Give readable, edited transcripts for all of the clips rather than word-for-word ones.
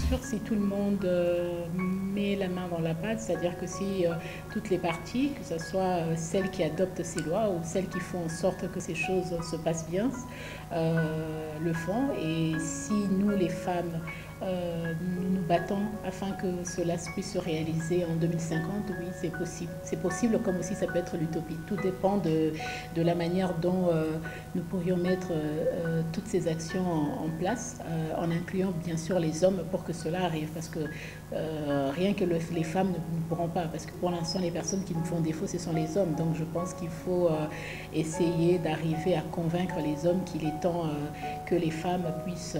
sûr, si tout le monde met la main dans la pâte, c'est-à-dire que si toutes les parties, que ce soit celles qui adoptent ces lois ou celles qui font en sorte que ces choses se passent bien, le font, et si nous, les femmes, nous nous battons afin que cela puisse se réaliser en 2050, oui, c'est possible. C'est possible, comme aussi ça peut être l'utopie. Tout dépend de la manière dont nous pourrions mettre toutes ces actions en place, en incluant bien sûr les hommes pour que cela arrive. Parce que rien que les femmes ne pourront pas, parce que pour l'instant, les personnes qui nous font défaut, ce sont les hommes. Donc je pense qu'il faut essayer d'arriver à convaincre les hommes qu'il est temps que les femmes puissent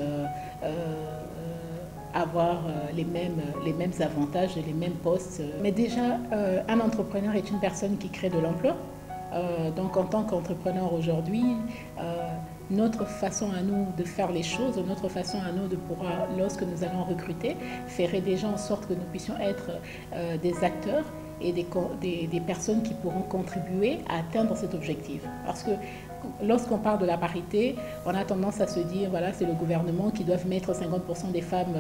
avoir les mêmes avantages et les mêmes postes. Mais déjà, un entrepreneur est une personne qui crée de l'emploi. Donc en tant qu'entrepreneur aujourd'hui, notre façon à nous de faire les choses, notre façon à nous de pouvoir, lorsque nous allons recruter, ferait déjà en sorte que nous puissions être des acteurs et des personnes qui pourront contribuer à atteindre cet objectif. Parce que lorsqu'on parle de la parité, on a tendance à se dire, voilà, c'est le gouvernement qui doit mettre 50% des femmes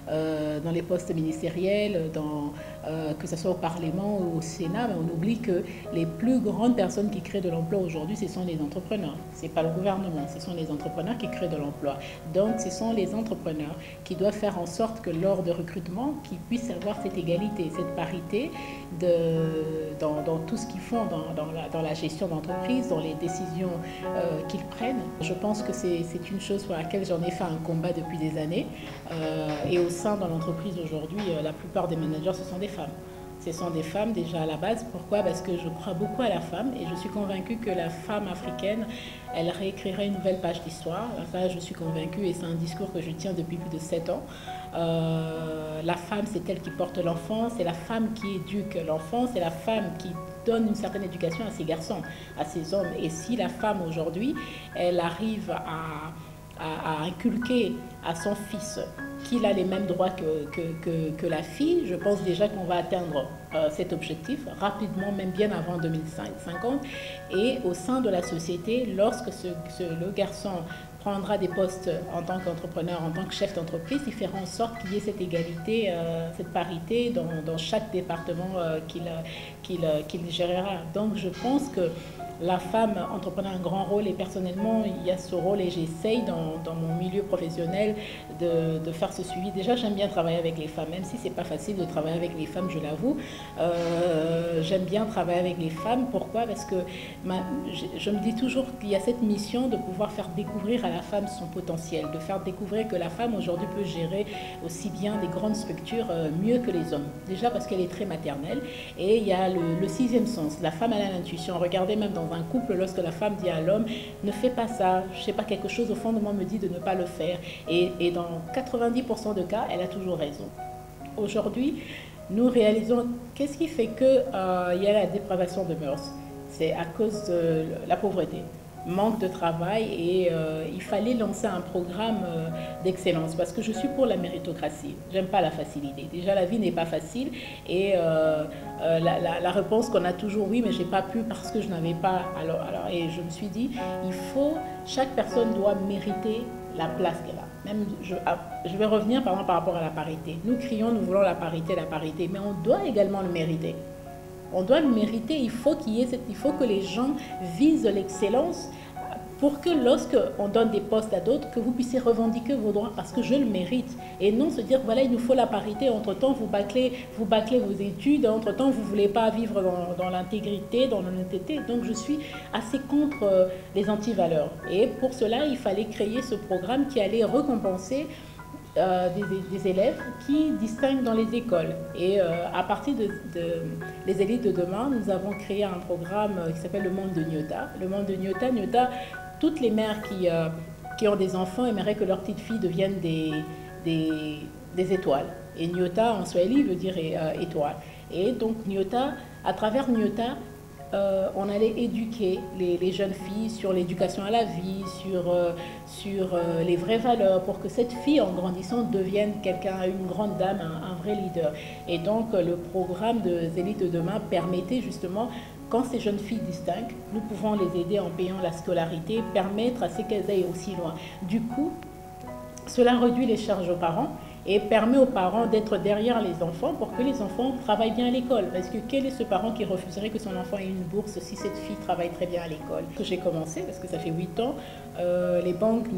dans les postes ministériels, que ce soit au Parlement ou au Sénat, mais on oublie que les plus grandes personnes qui créent de l'emploi aujourd'hui, ce sont les entrepreneurs. Ce n'est pas le gouvernement, ce sont les entrepreneurs qui créent de l'emploi. Donc, ce sont les entrepreneurs qui doivent faire en sorte que lors de recrutement, qu'ils puissent avoir cette égalité, cette parité dans tout ce qu'ils font, dans la gestion d'entreprise, dans les décisions qu'ils prennent. Je pense que c'est une chose pour laquelle j'en ai fait un combat depuis des années. Et au sein de l'entreprise aujourd'hui, la plupart des managers, ce sont des femmes. Ce sont des femmes déjà à la base. Pourquoi? Parce que je crois beaucoup à la femme et je suis convaincue que la femme africaine, elle réécrirait une nouvelle page d'histoire. Ça, je suis convaincue et c'est un discours que je tiens depuis plus de 7 ans. La femme, c'est elle qui porte l'enfant, c'est la femme qui éduque l'enfant, c'est la femme qui donne une certaine éducation à ses garçons, à ses hommes. Et si la femme aujourd'hui, elle arrive à inculquer à son fils qu'il a les mêmes droits que la fille, je pense déjà qu'on va atteindre cet objectif rapidement, même bien avant 2050. Et au sein de la société, lorsque le garçon prendra des postes en tant qu'entrepreneur, en tant que chef d'entreprise, il fera en sorte qu'il y ait cette égalité, cette parité dans chaque département qu'il gérera. Donc je pense que la femme entrepreneur a un grand rôle et personnellement, il y a ce rôle et j'essaye dans mon milieu professionnel de faire ce suivi. Déjà, j'aime bien travailler avec les femmes, même si c'est pas facile de travailler avec les femmes, je l'avoue. J'aime bien travailler avec les femmes. Pourquoi? Parce que je me dis toujours qu'il y a cette mission de pouvoir faire découvrir à la femme son potentiel, de faire découvrir que la femme aujourd'hui peut gérer aussi bien des grandes structures mieux que les hommes. Déjà parce qu'elle est très maternelle et il y a le sixième sens. La femme, elle a l'intuition. Regardez même dans un couple, lorsque la femme dit à l'homme ne fais pas ça, je sais pas, quelque chose au fond de moi me dit de ne pas le faire, et dans 90% de cas elle a toujours raison. Aujourd'hui nous réalisons qu'est-ce qui fait que il y a la dépravation de mœurs. C'est à cause de la pauvreté, manque de travail, et il fallait lancer un programme d'excellence parce que je suis pour la méritocratie. J'aime pas la facilité. Déjà, la vie n'est pas facile et la réponse qu'on a toujours, oui, mais j'ai pas pu parce que je n'avais pas. Alors, et je me suis dit, chaque personne doit mériter la place qu'elle a. Même, je vais revenir par rapport à la parité. Nous crions, nous voulons la parité, mais on doit également le mériter. On doit le mériter, il faut que les gens visent l'excellence pour que lorsqu'on donne des postes à d'autres, que vous puissiez revendiquer vos droits parce que je le mérite. Et non se dire, voilà, il nous faut la parité, entre-temps, vous bâclez vos études, entre-temps, vous ne voulez pas vivre dans l'intégrité, dans l'honnêteté. Donc, je suis assez contre les antivaleurs. Et pour cela, il fallait créer ce programme qui allait récompenser des élèves qui distinguent dans les écoles. Et à partir des élites de demain, nous avons créé un programme qui s'appelle le monde de Nyota. Le monde de Nyota, toutes les mères qui ont des enfants aimeraient que leurs petites filles deviennent des étoiles. Et Nyota en swahili veut dire étoile. Et donc Nyota, à travers Nyota, on allait éduquer les jeunes filles sur l'éducation à la vie, sur les vraies valeurs, pour que cette fille, en grandissant, devienne une grande dame, un vrai leader. Et donc, le programme des élites de demain permettait justement, quand ces jeunes filles distinguent, nous pouvons les aider en payant la scolarité, permettre à ce qu'elles aillent aussi loin. Du coup, Cela réduit les charges aux parents et permet aux parents d'être derrière les enfants pour que les enfants travaillent bien à l'école. Parce que quel est ce parent qui refuserait que son enfant ait une bourse si cette fille travaille très bien à l'école? J'ai commencé, parce que ça fait 8 ans, les banques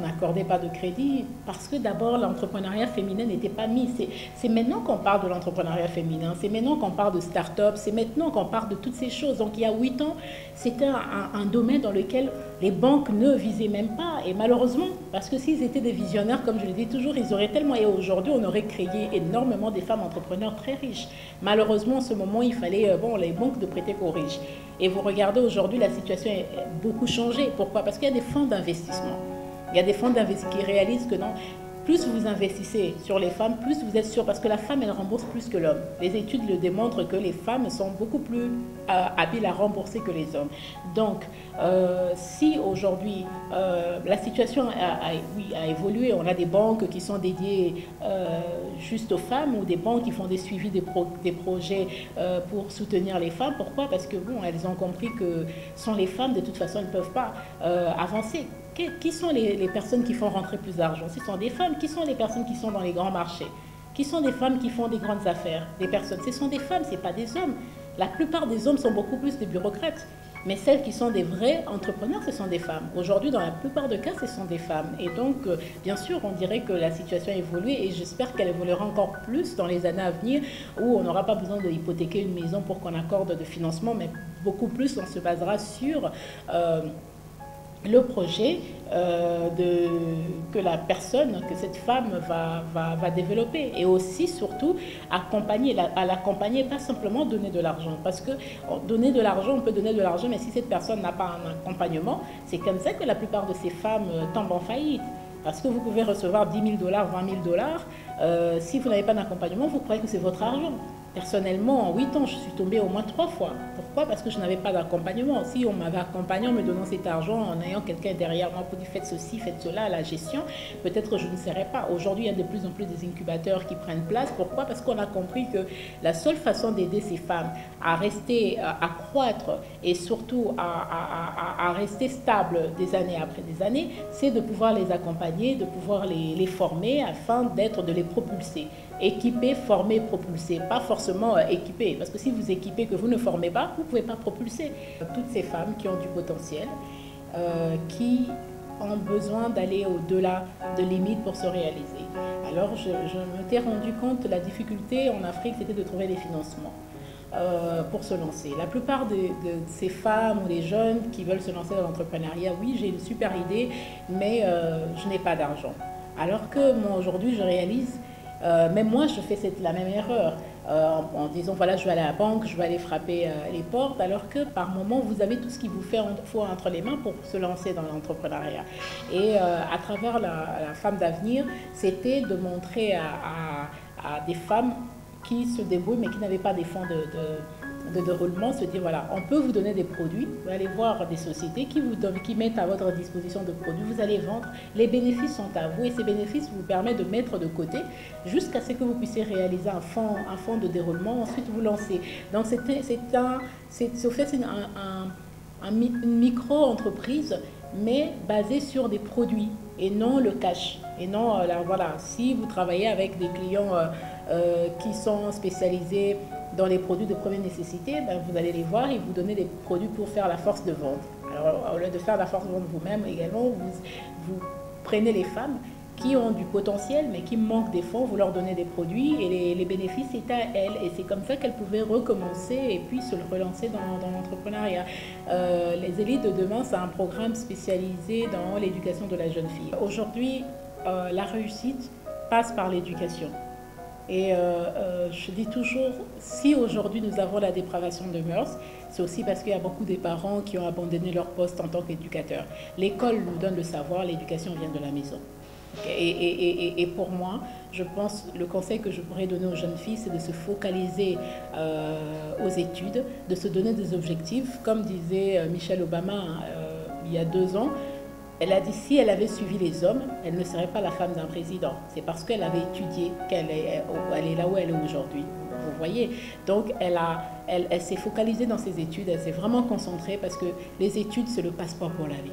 n'accordaient pas de crédit parce que d'abord l'entrepreneuriat féminin n'était pas mis. C'est maintenant qu'on parle de l'entrepreneuriat féminin, c'est maintenant qu'on parle de start-up, c'est maintenant qu'on parle de toutes ces choses. Donc il y a 8 ans, c'était un domaine dans lequel les banques ne visaient même pas. Et malheureusement, parce que s'ils étaient des visionnaires, comme je le dis toujours, ils auraient tellement... Et aujourd'hui, on aurait créé énormément des femmes entrepreneurs très riches. Malheureusement, en ce moment, il fallait les banques de prêter qu'aux riches. Et vous regardez aujourd'hui, la situation a beaucoup changé. Pourquoi? Parce qu'il y a des fonds d'investissement. Il y a des fonds d'investissement qui réalisent que non... Plus vous investissez sur les femmes, plus vous êtes sûr, parce que la femme, elle rembourse plus que l'homme. Les études le démontrent que les femmes sont beaucoup plus habiles à rembourser que les hommes. Donc, si aujourd'hui, la situation a évolué, on a des banques qui sont dédiées juste aux femmes ou des banques qui font des suivis des projets pour soutenir les femmes. Pourquoi? Parce que, bon, elles ont compris que sans les femmes, de toute façon, elles ne peuvent pas avancer. Qui sont les personnes qui font rentrer plus d'argent? Ce sont des femmes. Qui sont les personnes qui sont dans les grands marchés? Qui sont des femmes qui font des grandes affaires? Des personnes. Ce sont des femmes, ce n'est pas des hommes. La plupart des hommes sont beaucoup plus des bureaucrates. Mais celles qui sont des vrais entrepreneurs, ce sont des femmes. Aujourd'hui, dans la plupart des cas, ce sont des femmes. Et donc, bien sûr, on dirait que la situation a évolué et j'espère qu'elle évoluera encore plus dans les années à venir où on n'aura pas besoin d'hypothéquer une maison pour qu'on accorde de financement, mais beaucoup plus on se basera sur... le projet que la personne, que cette femme va développer. Et aussi, surtout, à l'accompagner, pas simplement donner de l'argent. Parce que donner de l'argent, on peut donner de l'argent, mais si cette personne n'a pas un accompagnement, c'est comme ça que la plupart de ces femmes tombent en faillite. Parce que vous pouvez recevoir 10 000 $, 20 000 $. Si vous n'avez pas d'accompagnement, vous croyez que c'est votre argent. Personnellement, en 8 ans, je suis tombée au moins 3 fois. Pourquoi? Parce que je n'avais pas d'accompagnement. Si on m'avait accompagné en me donnant cet argent, en ayant quelqu'un derrière moi pour dire faites ceci, faites cela, la gestion, peut-être je ne serais pas. Aujourd'hui, il y a de plus en plus des incubateurs qui prennent place. Pourquoi? Parce qu'on a compris que la seule façon d'aider ces femmes à rester, à croître et surtout à rester stables des années après des années, c'est de pouvoir les accompagner, de pouvoir les former afin de les propulser. Équiper, former, propulser, pas forcément équiper, parce que si vous équipez que vous ne formez pas, vous ne pouvez pas propulser. Toutes ces femmes qui ont du potentiel, qui ont besoin d'aller au-delà de limites pour se réaliser. Alors je m'étais rendu compte que la difficulté en Afrique, c'était de trouver des financements pour se lancer. La plupart de ces femmes ou des jeunes qui veulent se lancer dans l'entrepreneuriat, oui, j'ai une super idée, mais je n'ai pas d'argent. Alors que moi, aujourd'hui, je réalise même moi, je fais la même erreur en disant, voilà, je vais aller à la banque, je vais aller frapper les portes, alors que par moment, vous avez tout ce qu'il vous faut entre les mains pour se lancer dans l'entrepreneuriat. Et à travers la femme d'avenir, c'était de montrer à des femmes qui se débrouillent, mais qui n'avaient pas des fonds de déroulement, se dire voilà, on peut vous donner des produits, vous allez voir des sociétés qui mettent à votre disposition de produits, vous allez vendre, les bénéfices sont à vous et ces bénéfices vous permettent de mettre de côté jusqu'à ce que vous puissiez réaliser un fonds de déroulement, ensuite vous lancer. Donc c'est une micro-entreprise, mais basée sur des produits et non le cash. Et non, voilà, si vous travaillez avec des clients qui sont spécialisés dans les produits de première nécessité, ben vous allez les voir et vous donner des produits pour faire la force de vente. Alors, au lieu de faire la force de vente vous-même également, vous prenez les femmes qui ont du potentiel mais qui manquent des fonds, vous leur donnez des produits et les bénéfices c'est à elles. Et c'est comme ça qu'elles pouvaient recommencer et puis se relancer dans l'entrepreneuriat. Les élites de demain, c'est un programme spécialisé dans l'éducation de la jeune fille. Aujourd'hui, la réussite passe par l'éducation. Et je dis toujours, si aujourd'hui nous avons la dépravation de mœurs, c'est aussi parce qu'il y a beaucoup de parents qui ont abandonné leur poste en tant qu'éducateurs. L'école nous donne le savoir, l'éducation vient de la maison. Et pour moi, je pense, le conseil que je pourrais donner aux jeunes filles, c'est de se focaliser aux études, de se donner des objectifs. Comme disait Michelle Obama il y a 2 ans, elle a dit si elle avait suivi les hommes, elle ne serait pas la femme d'un président. C'est parce qu'elle avait étudié qu'elle est là où elle est aujourd'hui. Vous voyez, donc elle s'est focalisée dans ses études, elle s'est vraiment concentrée parce que les études, c'est le passeport pour la vie.